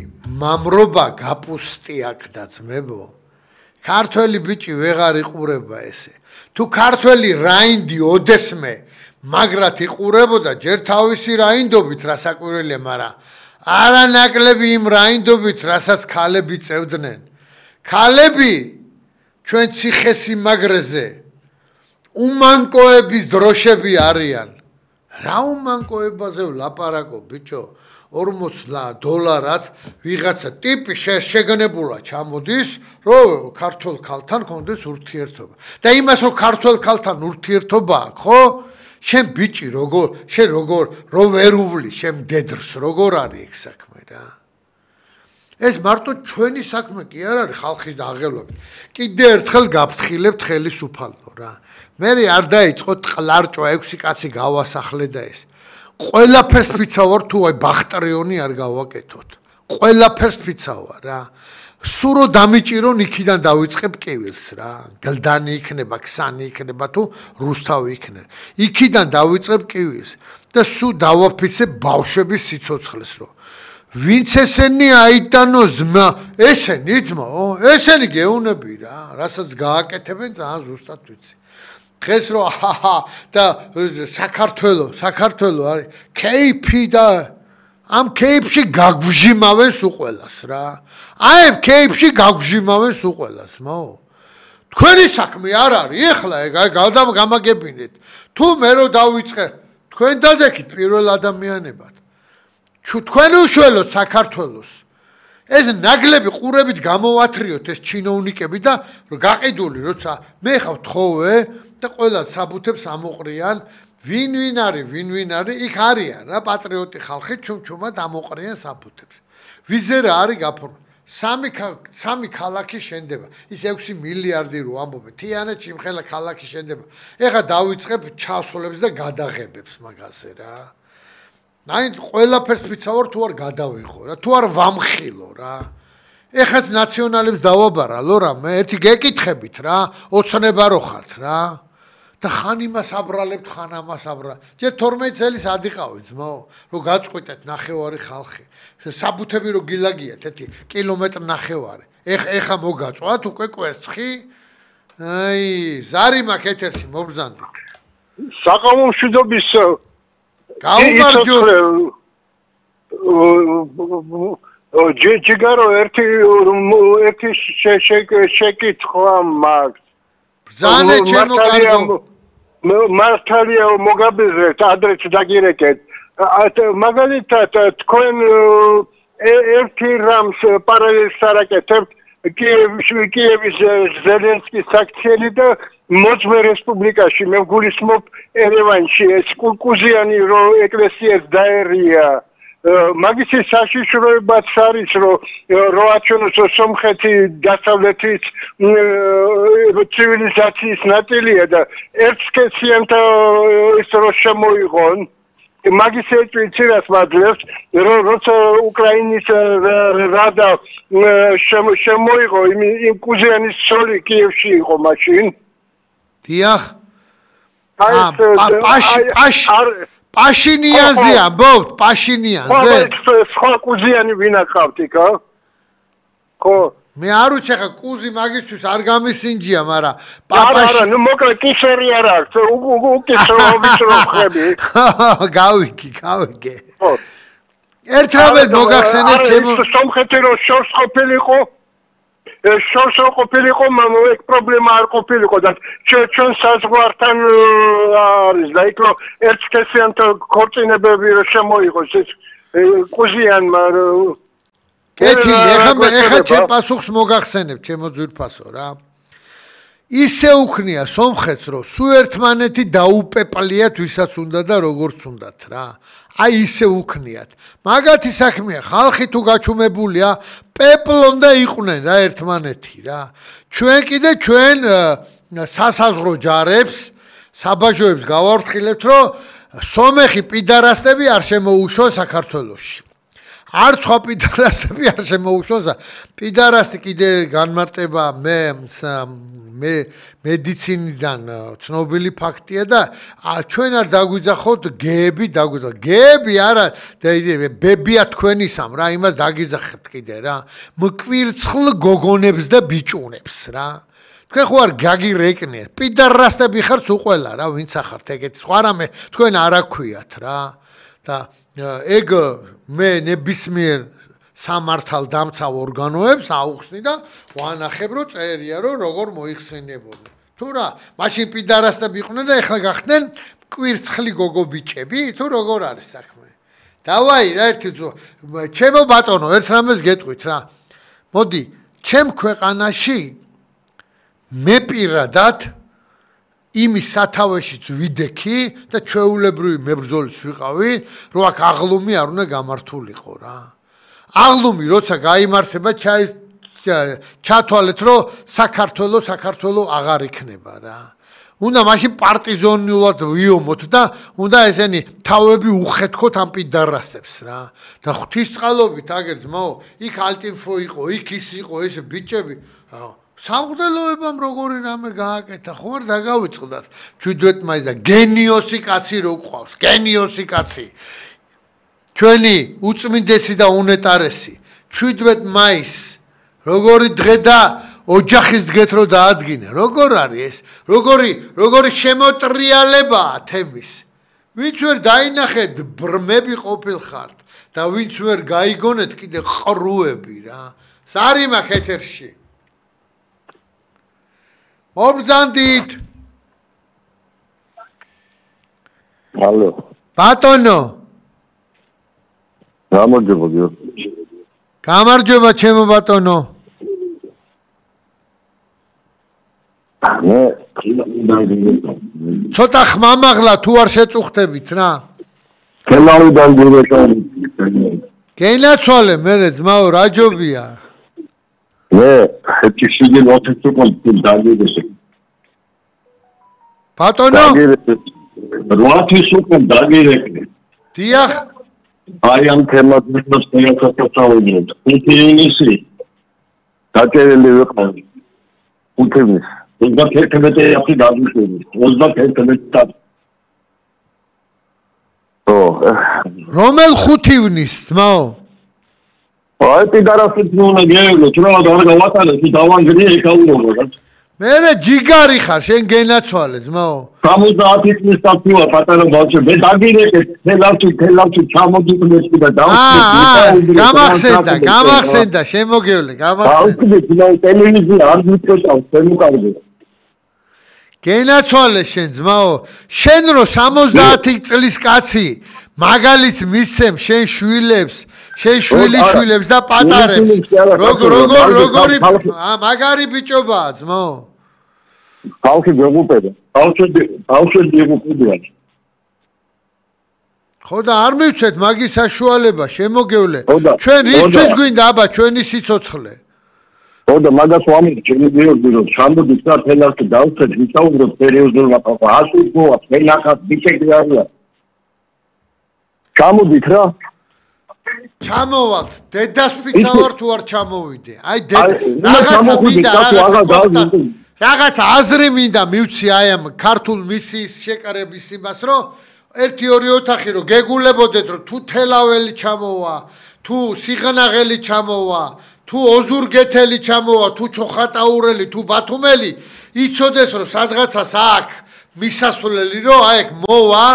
მამრობა გაპუსტი აქ და ძმებო ქართველი ბიჭი ვეღარ იყურება ესე თუ ქართველი რაინდი ოდესმე მაგრად იყურებოდა ჯერ თავისი რაინდობით რასაკვირველია მაგრამ არანაკლები იმ რაინდობით რასაც ქალები წევდნენ ქალები ჩვენ ციხესიმაგრეზე უმანკოების დროშები არიან რა უმანკოებაზე ვლაპარაკო ბიჭო $40 ვიღაცა ტიპი შეგნებულა ჩამოდის რომ ქართულ ქალთან კონდეს ურთიერთობა და იმას რომ ქართულ ქალთან ურთიერთობა აქვს ხო შენ ბიჭი როგორ რო ვერ უვლი შენ დედრს როგორ არის ეგ საქმე რა ეს მარტო ჩვენი საქმე კი არ არის ხალხის დაღელვები კიდე ერთხელ გაფრთხილებთ ხელისუფალო რა მე არ დაიწყოთ ყლარჭვა 6 კაცი გავასახლე და ეს ყველაფერს ფიცავარ თუ აი ბახტრიონი არ გავაკეთოთ ყველაფერს ფიცავარ რა სურო დამიჭირონ იქიდან დავიწყებ კივილს რა გლდანი იქნება ქსანი იქნება თუ რუსთავი იქნება იქიდან დავიწყებ კივილს და სუ დავაფიცებ ბავშვების სიცოცხლეს რო ვინც ესენი აიტანო ზმა ესენი ძმაო ესენი გეუნები რა რასაც გააკეთებენ ძალიან ზუსტად ვიცი დღეს რო და საქართველო არის кейფი და ამ кейფში გაგვჟიმავენ სულ ყველას რა აი ამ кейფში გაგვჟიმავენ სულ ყველას მაო თქვენი საქმე არ არის ეხლა ეგ გამაგებინეთ თუ მე რო დავიწყე თქვენ დადექით პირველ ადამიანებად თქვენ უშველოთ საქართველოს ეს ნაგლები ყურებით გამოვათრიოთ ეს ჩინოვნიკები და გაყიდული როცა მე ხავ თხოვე და ყველა საბუთებს ამოყრიან ვინ არის იქ არიან რა პატრიოტი ხალხი ჩუმჩუმად ამოყრიან საბუთებს ვიზე რა არის გაფორმებული სამი ქალაქი შენდება ის 6 მილიარდი რო ამბობ თიანეთში იმხელა ქალაქი შენდება ეხა დავიწყებ ჩასვლებს და გადაღებებს მაგაზე რა ნაინდ ყველაფერს ვიცავარ თუ არ გადავიღო რა თუ არ ვამხილო რა ეხაც ნაციონალებს დავაბარალო რა მე ერთი გეკითხებით რა ოცნება რო ხართ რა და ხან იმას აბრალებთ ხან ამას ჯერ 12 წელს ადიყავი ძმო რომ გაწყვიტეთ ნახევარი ხალხი საბუთები რო გილაგიათ 1 კილომეტრი ნახევარი ეხა მოგაწვათ უკვე კვერცხი აი ზარი მაქვს ეთერში მობრძანდით საყავო მშვიდობის გაუმარჯოს ჯიგარო ერთი შეკითხვა მაქვს ბრძანე ჩემო კარგო მართალია მოგაბეზრეთ ადრეც დაგირეკეთ მაგალითად თქვენ ერთი რამს პარალელს არაკეთებთ კიევის ზელენსკის აქციელი და მოძმე რესპუბლიკაში მე გულისხმობ ერევანში ეს კუზიანი რო ეკლესიას დაერია მაგისი საშიშროებაც არის რომ აჩვენოს სომხეთი დასავლეთის ცივილიზაციის ნაწილია და ერთსქესიანთა ის რო შემოიღონ მაგის ეჭვი რას მადლებს როცა უკრაინის რადა შემოიღო იმ კუზიანის სოლი კიევში იყო მაშინ დიახ პაშინიანზე ამბობთ პაშინიანზე სხვა კუზიანი ვინ აკავთ იქა ხო მე არ ვიცი ხა კუზი მაგისთვის არ გამისინჯია მაგრამ არა ნუ მოკლედ კისერი არ აქვს უკისრობით რო ხები გავიგე ხო ერთ რამე მოგახსენეთ ჩემო სომხეთი რო შორს ყოფილიყო შორს ყოფილიყო ეგ პრობლემა არ ყოფილიყო და ჩვენ საზღვართან არის და იქ რო ერთსქესიანთა ქორწინებები რო შემოიღოს ეს კუზიანმა კეთილი ეხა ჩემ პასუხს მოგახსენებ ჩემო ძვირფასო რა ისე უქნია სომხეთს რომ სულ ერთმანეთი დაუპეპლიათ ვისაც უნდა და როგორც უნდათ რა აი ისე უქნიათ მაგათი საქმეა ხალხი თუ გაჩუმებულია პეპლონ და იყვნენ რა ერთმანეთი რა ჩვენ კიდე ჩვენ სასაზღვრო ჯარებს საბაჟოებს გავართხილებთ რომ სომეხი პიდარასტები არ შემოუშვან საქართველოში არ სხვა პიდარასტები არ შემოუშვან პიდარასტი კიდე განმარტება მე მედიცინიდან ცნობილი ფაქტია და ჩვენ არ დაგვიძახოთ გეები არა ბებია თქვენისამ რა იმას დაგიძახებთ კიდე რა მკვირცხლ გოგონებს და ბიჭუნებს რა თქვენ ხო არ გაგირეკნიათ პიდარასტები ხართ უყველა რა ვინც ახართ ეგეთი სხვა რამე თქვენ არ აქვიათ რა და ეგ მე ნებისმიერ სამართალ დამცავ ორგანოებს აუხსნი და ვანახებ რომ წერია რომ როგორ მოიხსენებოდნენ თუ რა მაშინ პიდარასტები იყვნენ და ეხლა გახდნენ კვირცხლი გოგო ბიჭები თუ როგორ არის საქმე დავაი რა ერთი ჩემო ბატონო ერთ რამეს გეტყვით რა მოდი ჩემ ქვეყანაში მე პირადად იმის სათავეშიც ვიდექი და ჩვეულებრივი მებრძოლის ვიყავი რომ აქ აღლუმი არ უნდა გამართულიყო რა აღლუმი როცა გაიმართება ჩათვალეთ რომ საქართველო აღარ იქნება რა უნდა მაშინ პარტიზონულად ვიომოთ და უნდა ესენი თავები უხეთქოთ ამ პიდარასტებს რა და ღვთისწყალობით აგერ ძმაო იქ ალტინფო იყო იქ ის იყო ეს ბიჭები სამღვდელოებამ როგორი რამე გააკეთა ხო არ დაგავიწყდათ 17 მაისს და გენიოსი კაცი რო ყავს გენიოსი კაცი ჩვენი უწმინდესი და უნეტარესი 17 მაისს როგორი დღე და ოჯახის დღეთ რო დაადგინე როგორ არის ეს როგორი შემოტრიალებაა თემის ვინც ვერ დაინახეთ ბრმები ყოფილხართ და ვინც ვერ გაიგონეთ კიდე ყრუები რა ზარი მაქვს ეთერში მობრძანდით. ალო. ბატონო. გამარჯობა გიორგი. გამარჯობა ჩემო ბატონო. ცოტა ხმამაღლა თუ არ შეწუხდებით რა. ხელავიდან გირეკანი. გენაცვალე მერე ძმაო რა ჯობია? ერთი შიგენ ოთიცო დაგირეკე. ბატონო? როათის უკვე დაგირეკე. დიახ. აი ამ თემას მეცხოველობთ. ინტერესი. დაწერილი ვიყავი. უთემის. 31 აპრილი დაგვიშვები. 31 რომელ ხუთივნის ძმაო? აი პიდარასით უნდა გეულოთ რა არ გავატანე თუ დავანგრიე ეკაურობა. მერე ჯიგარი ხარ შენ გენაცვალე ძმაო. 70 წლის დაფივა პატარა ბავშვი მე დაგირეკე თელავში ჩამოდიკლეს და დავუშვი. გამახსენდა შემოგევლე გამახსენდა. დავუშვი ტელევიზია არ მიწევს შემოკარგე. გენაცვალე შენ ძმაო შენ რო 70 წლის კაცი მაგალითს მისცემ შენ შვილებს შენ შვილიშვილებს და პატარებს როგორი მაგარი ბიჭობაა ძმაო ბავშვი გეღუპება ბავშვი გეღუპებია ხო და არ მივცეთ მაგის საშუალება შემოგევლე ჩვენ ისთვის გვინდა აბა ჩვენი სიცოცხლე ხო და მაგას ვამით ჩემი გიორგი რომ სამბოდის და თელავში დავცეთ ვისაუბროთ სერიოზულ ვაყავ ასულგოა ფენახად ბიჭები არია ჩამოდით რა ჩამოვალ დედას ფიცავარ თუ არ ჩამოვიდე აი რაღაცა მინდა რაღაცა აზრი მინდა მივცი აი ამ ქართულ მისიის შეკარების იმას რომ 1-2 ოთახი რომ გეგულებოდეთ რომ თუ თელაველი ჩამოვა თუ სიღნაღელი ჩამოვა თუ ოზურგეთელი ჩამოვა თუ ჩოხატაურელი თუ ბათუმელი იცოდეს რომ სადღაცას აქ მისასვლელი რომ აი ეგ მოვა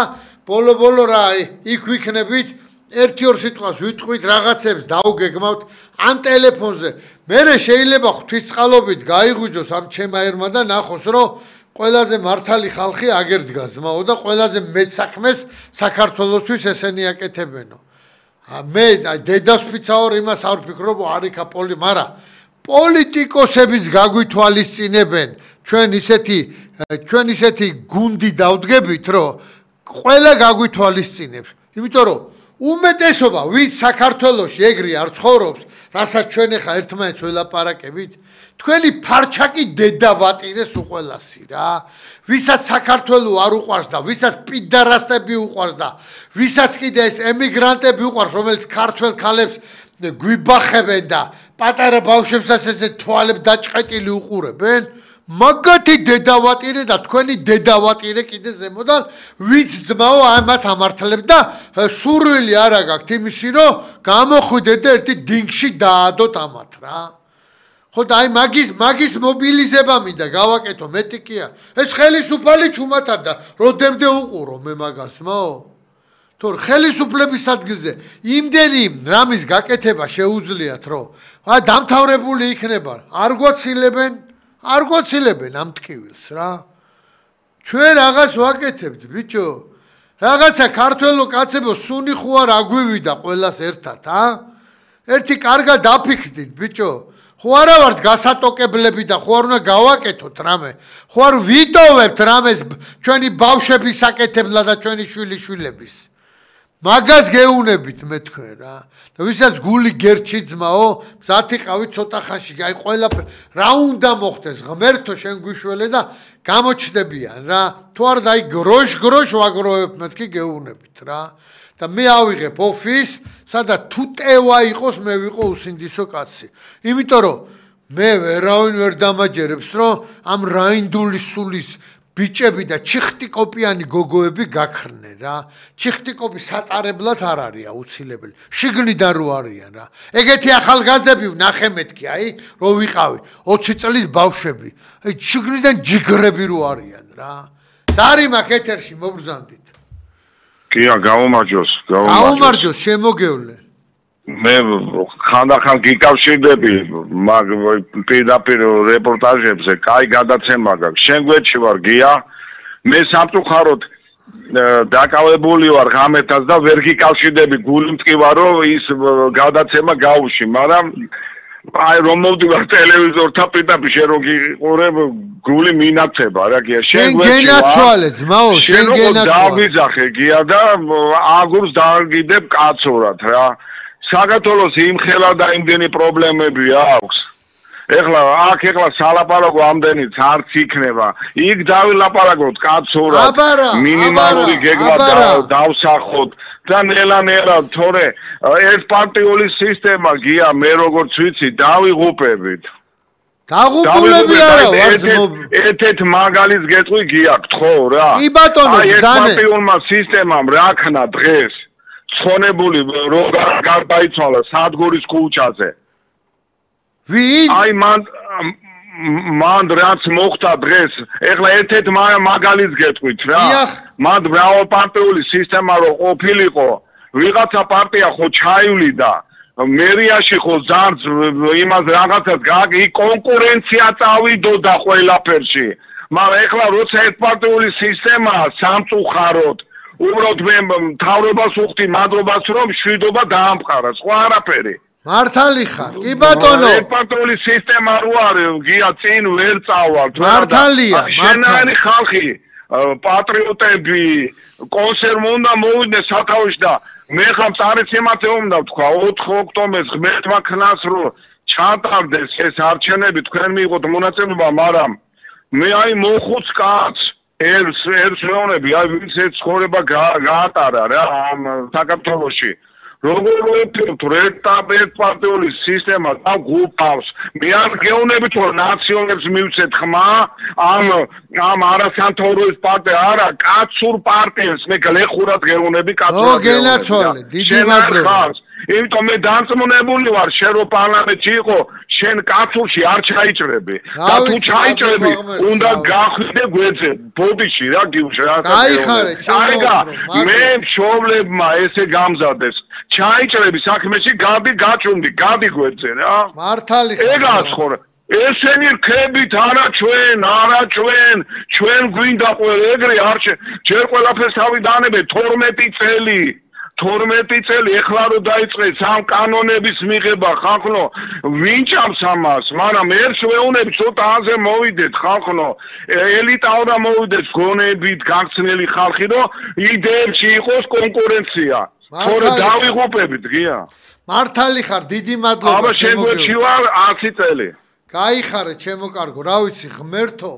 ბოლო რა იქ ვიქნებით 1-2 სიტყვას ვიტყვით რაღაცებს დაუგეგმავთ ამ ტელეფონზე მერე შეიძლება ღვთისწყალობით გაიღვიძოს ამ ჩემაერმა და ნახოს რომ ყველაზე მართალი ხალხი აგერ დგას ძმაო და ყველაზე მეცაქმეს საქართველოსთვის ესენი აკეთებენო მე დედას ფიცაორ იმას არ ვფიქრობ არიქა მაგრამ პოლიტიკოსებიც გაგვითვალისწინებენ ჩვენ ისეთი გუნდი დავდგებით რომ ყველა გაგვითვალისწინებს იმიტომ რომ უმეტესობა ვინც საქართველოში ეგრე არ ცხოვრობს რასაც ჩვენ ახლა ერთმანეთს ველაპარაკებით თქვენი ფარჩაკი დედავატირეს უყველასი რა ვისაც საქართველო არ უყვარს და ვისაც პიდარასტები უყვარს და ვისაც კიდე ეს ემიგრანტები უყვარს რომელიც ქართველ ქალებს გვიბახებენ და პატარა ბავშვებსაც ესე თვალებ დაჭყეტილი უყურებენ მაგათი დედავატირე და თქვენი დედავატირე კიდე ზემოდან ვიც ძმაო ამათ ამართლებ და სურვილი არა გაქვთ იმისი რომ გამოხვიდეთ და ერთი დინგში დაადოთ ამათ რა ხო და აი მაგის მობილიზება მინდა გავაკეთო მეტი კია ეს ხელისუფალი ჩუმათარ და როდემდე უყურო მე მაგას მაო თორ ხელისუფლების ადგილზე იმდენი რამის გაკეთება შეუძლიათ რომ დამთავრებული იქნება არ გვაცილებენ ამ ტკივილს რა ჩვენ რაღაც ვაკეთებთ ბიჭო რაღაცა ქართველო კაცებო სუნი ხო არ აგვივიდა ყველას ერთად ერთი კარგად დაფიქრდით ბიჭო ხო არა ვართ გასატოკებლები და ხო არ უნდა გავაკეთოთ რამე ხო არ ვიტოვებთ რამეს ჩვენი ბავშვების აკეთებლა და ჩვენი შვილიშვილების მაგას გეუნებით მე თქვენ რა და ვისაც გული გერჩი ძმაო მზად იყავით ცოტა ხანში აი ყველაფერი რა უნდა მოხდეს ღმერთო შენ გვიშველე და გამოჩნდებიან რა თუ არ და აი გროშ ვაგროვებ მეთქი გეუნებით რა და მე ავიღებ ოფის სადაც თუ ტევა იყოს მე ვიყო უსინდისო კაცი იმიტომ რომ მე ვერავინ ვერ დამაჯერებს რომ ამ რაინდული სულის ბიჭები და ჩიხტიკოპიანი გოგოები გაქრნენ რა ჩიხტიკოპი სატარებლად არ არის აუცილებელი შიგნიდან რო არიან რა ეგეთი ახალგაზრდები ვნახე მეთქი აი რო ვიყავი 20 წლის ბავშვები აი შიგნიდან ჯიგრები რო არიან რა ზარი მაქვს ეთერში მობრძანდით კია გამომარჯოს შემოგევლე მე ხანდახან გიკავშირდები მაგ პირდაპირ რეპორტაჟებზე, კაი გადაცემა გაქვს. შენ გვერდში ვარ გია, მე სამწუხაროდ დაკავებული ვარ ღამეთას და ვერ გიკავშირდები, გული მტკივა რომ ის გადაცემა გავუში, მაგრამ აი რომ მოვდივარ ტელევიზორთან პირდაპირ შენ რო გიყურებ გული მინაცება რა გია შენ გენაცვალე ძმაო შენ გენაცვალე დავიძახე გია და აგურს დააგიდებ კაცურად რა საქართველოს იმხელა და იმდენი პრობლემები აქვს ეხლა სალაპარაკო ამდენიც არც იქნება იქ დავილაპარაკოთ კაცურად მინიმალური გეგმა დავსახოთ და ნელა თორე ერთპარტიული სისტემა გია მე როგორც ვიცი დავიღუპებით დაღუპულები არა ვარ ერთ მაგალითს გეტყვი გიაქვთ ხო რა კი ბატონო ზანე ერთპარტიულმა სისტემამ რა ქნა დღეს ცხონებული რო გარდაიცვალა სადგურის ქუჩაზე ვინ აი მან რაც მოხდა დღეს ეხლა ერთ მაგალითს გეტყვით რა მან მრავალპარტიული სისტემა რო ყოფილიყო ვიღაცა პარტია ხო ჩაივლიდა მერიაში ხო ზარც იმას რაღაცას გააკი კონკურენცია წავიდოდა ყველაფერში მაგრამ ეხლა როცა ერთპარტიული სისტემაა სამწუხაროდ უბრალოდ მე მთავრობას ვუხდი მადლობას რომ შვიდობა დაამყარა სხვა არაფერი მართალი ხარ კი ბატონო ერთპარტიული სისტემა რო არის გია წინ ვერ წავალთ მართალია შენანი ხალხი პატრიოტები კონსერვ უნდა მოვიდნენ სათავეში და მე ხამ წარიცემაც უნდა ვთქვა 4 ოქტომბერს ღმერთმა ქნას რო ჩატარდეს ეს არჩევნები თქვენ მიიღოთ მონაწილეობა მაგრამ მე აი მოხუც კაც ერს მეონები აი ვინც ეს ცხოვრება გაატარა რა ამ საქართველოში როგორ ერთპარტიული სისტემა დაგუპავს მე არ გეუბნებით რომ ნაციონალებს მივცეთ ხმა ამ არასამთავრობო პარტია არა კაცურ პარტიას მე გლეხურად გეუბნები კაცურად გენაცვალე დიდი მადლობა იმიტომ მე დამწმუნებული ვარ შენ რო პარლამენტში იყო შენ კაცურში არ ჩაიჭრები და თუ ჩაიჭრები უნდა გახვიდე გვერდზე ბოდიში რა გიუშ რა გაიხარე ჩაიგა მე მშობლებმა ესე გამზადეს ჩაიჭრები საქმეში გაჩუმდი გადი გვერდზე რა მართალი ეგაა ცხოვრება ესენი რქებით არა ჩვენ გვინდა ყველა ეგრე არ ჯერ ყველაფერს თავი დაანებე 12 წელი ეხლა რო დაიწყეს ამ კანონების მიღება ხალხო ვინჭამს ამას მაგრამ ერთს ვეუნები ცოტა აზე მოვიდეთ ხალხო ელიტა უნდა მოვიდეს გონებით გახსნელი ხალხი რომ იდეებში იყოს კონკურენცია თორე დავიღუპებით გია მართალი ხარ დიდი მადლობა აბა შენ გვერდში ვარ 10 წელი გაიხარე ჩემო კარგო რა ვიცი ღმერთო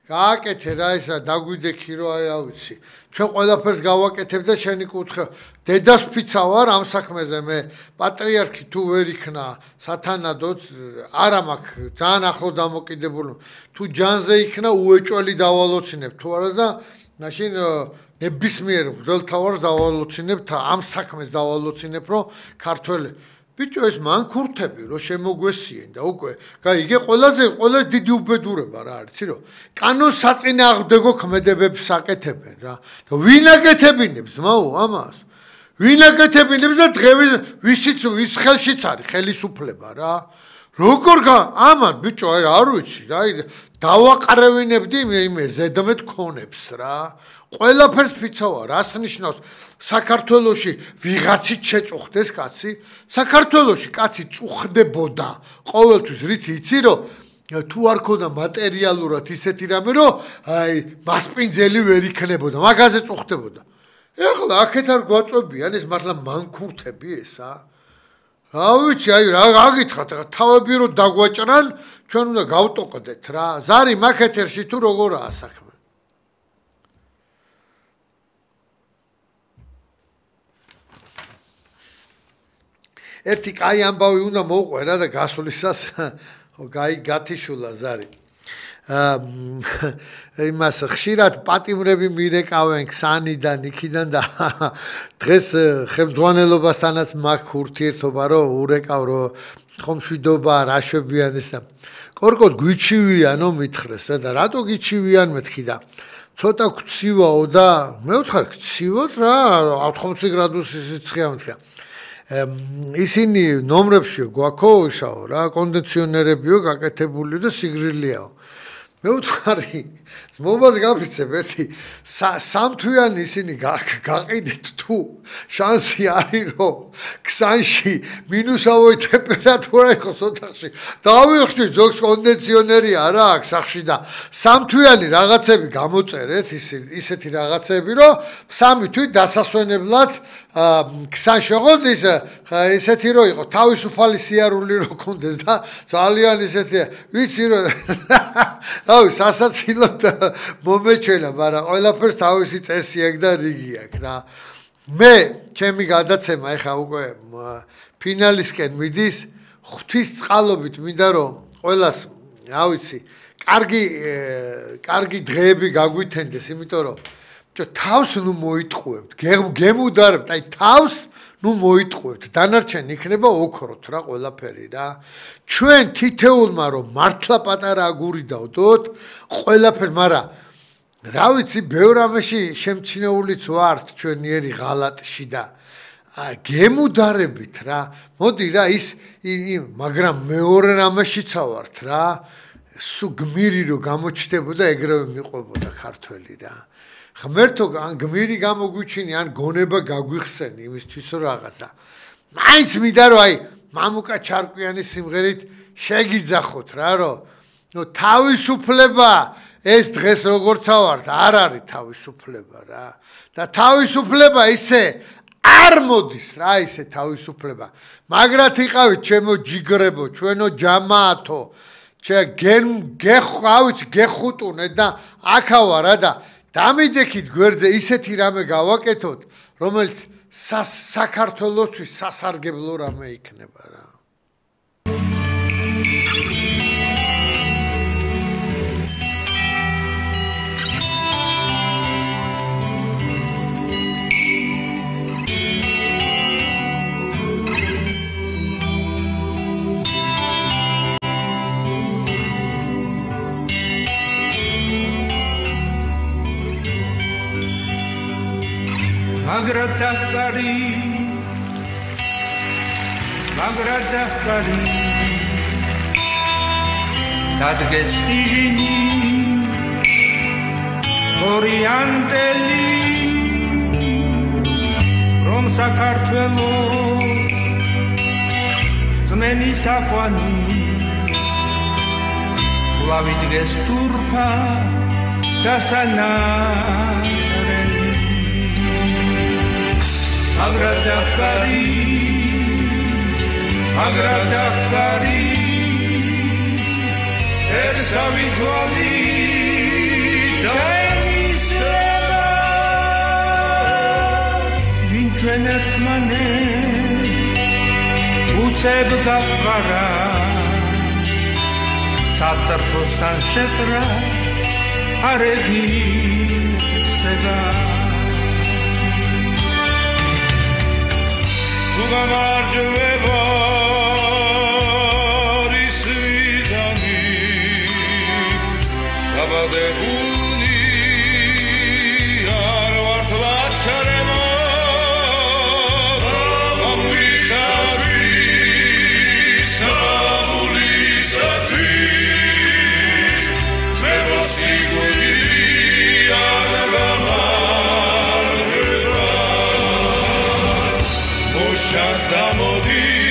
გააკეთე რა ისა დაგვიდექი რო აი რა ვიცი ჩვენ ყველაფერს გავაკეთებ და შენი კუთხე დედას ფიცა ვარ ამ საქმეზე მე პატრიარქი თუ ვერ იქნა სათანადოდ არა მაქვს ძალიან ახლო დამოკიდებული თუ ჯანზე იქნა უეჭველი დავალოცინებ თუ არა და მაშინ ნებისმიერ მღვდელთავარს დავალოცინებ და ამ საქმეს დავალოცინებ რომ ქართველი ბიჭო ეს მანქურთები რო შემოგვესიენ და უკვე გაიგე ყველაზე დიდი უბედურება რა არის იცი რომ კანონს საწინააღმდეგო ქმედებებს აკეთებენ რა და ვინ აკეთებინებს მაო ამას ვინ აკეთებინებს და დღევი ვის ხელშიც არის ხელისუფლება რა როგორ ამათ ბიჭო არ ვიცი რა დავაყრევინებდი მე ზედმეტ ქონებს რა ყველაფერს ფიცავა რას ნიშნავს საქართველოში ვიღაცით შეწუხდეს კაცი საქართველოში კაცი წუხდებოდა ყოველთვის რითი იცი რომ თუ არ ქონდა მატერიალურად ისეთი რამე რომ აი მასპინძელი ვერ იქნებოდა მაგაზე წუხდებოდა ეხლა აქეთ არ გვაწვევიან ეს მართლა მანქურთები ესა რა ვიცი აი რა გითხრათ თავები რომ დაგვაჭრან ჩვენ უნდა გავტოყდეთ რა ზარი მაკეთერში თუ როგორაა საქმე ერთი კაი ამბავი უნდა მოუყვე რა და გასვლისას გათიშულა ზარი იმას ხშირად პატიმრები მირეკავენ ქსანიდან იქიდან და დღეს ხელმძღვანელობასთანაც მაქვს ურთიერთობა რომ ურეკავ რომ ხომშვიდობა რაშვებიან ესა კორკოდ გვიჩივიანო მითხრეს რა და რატო გიჩივიან მეთქი და ცოტა გცივაო და მე ვთხარ გცივოთ რა 80 გრადუსის სიცხეა მეთქი ისინი ნომრებში გვაქოშაო რა კონდიციონერებიო გაკეთებული და სიგრილიაო მე ვთხარი ძმობას გაფიცებ ერთი სამთვიანი ისინი გაყიდეთ თუ შანსი არის რომ ქსანში მინუსავოი ტემპერატურა იყოს ოთახში დავიხდი ზოგს კონდიციონერი არა აქვს სახში და სამთვიანი რაღაცები გამოწერეთ ისეთი რაღაცები რომ სამი თვით დასასვენებლად ქსანში ოღონდ ისეთი რომ იყო თავისუფალი სიარული რო კონდეს და ძალიან ისეთი ვიცი რომ რავი სასაცილოდ მომეჩვენა, მაგრამ ყველაფერს თავისი წესი აქვს და რიგი აქვს რა. მე ჩემი გადაცემა ეხა უკვე ფინალისკენ მიდის, ღვთის წყალობით მინდა რომ ყველას, რა ვიცი, კარგი დღეები გაგვითენდეს, იმიტომ რომ თავს ნუ მოიტყუებთ, გემუდარებთ, აი თავს ნუ მოიტყუებთ, დანარჩენი იქნება ოქროთ რა ყველაფერი რა. ჩვენ თითეულმა რომ მართლა პატარა აგური დავდოთ, ყველაფერი, მაგრამ რა ვიცი, ბევრ ამაში შემჩნეულიც ვართ ჩვენიერი ღალატში და გემუდარებით რა. მოდი რა მაგრამ მეორე რამაშიცა ვართ რა. სულ გმირი რო გამოჩნდებოდა, ეგრევე მიყვებოდა ქართველი რა. ღმერთო ან გმირი გამოგვიჩინი, ან გონება გაგვიხსენი იმისთვის რომ რაღაცა. მაინც მინდა რომ მამუკა ჩარკვიანის სიმღერით შეგიძახოთ რა, რომ თავისუფლება ეს დღეს როგორც ავართ, არ არის თავისუფლება რა. და თავისუფლება ისე არ მოდის რა, ისე თავისუფლება. მაგრად იყავით ჩემო ჯიგრებო, ჩვენო ჯამაათო, გეხუტუნეთ და აქავა რა და დამიდექით გვერდზე ისეთი რამე გავაკეთოთ, რომელიც საქართველოსთვის სასარგებლო რამე იქნება რა. Magradakari Tadges Nijini Orienteli From Sakartvelo Zmeni Safani Lavitges Turpa Dasanare Magradakari Magradakari Ersavitwali Daiseba Vintrenet manet Utseb gafara Satarpostan shefra Aregi seda Ugamarjveba Abadehuni arvart lacharema amuisabis amulisatvis Svevosiguri argamarjeva Oshas damodi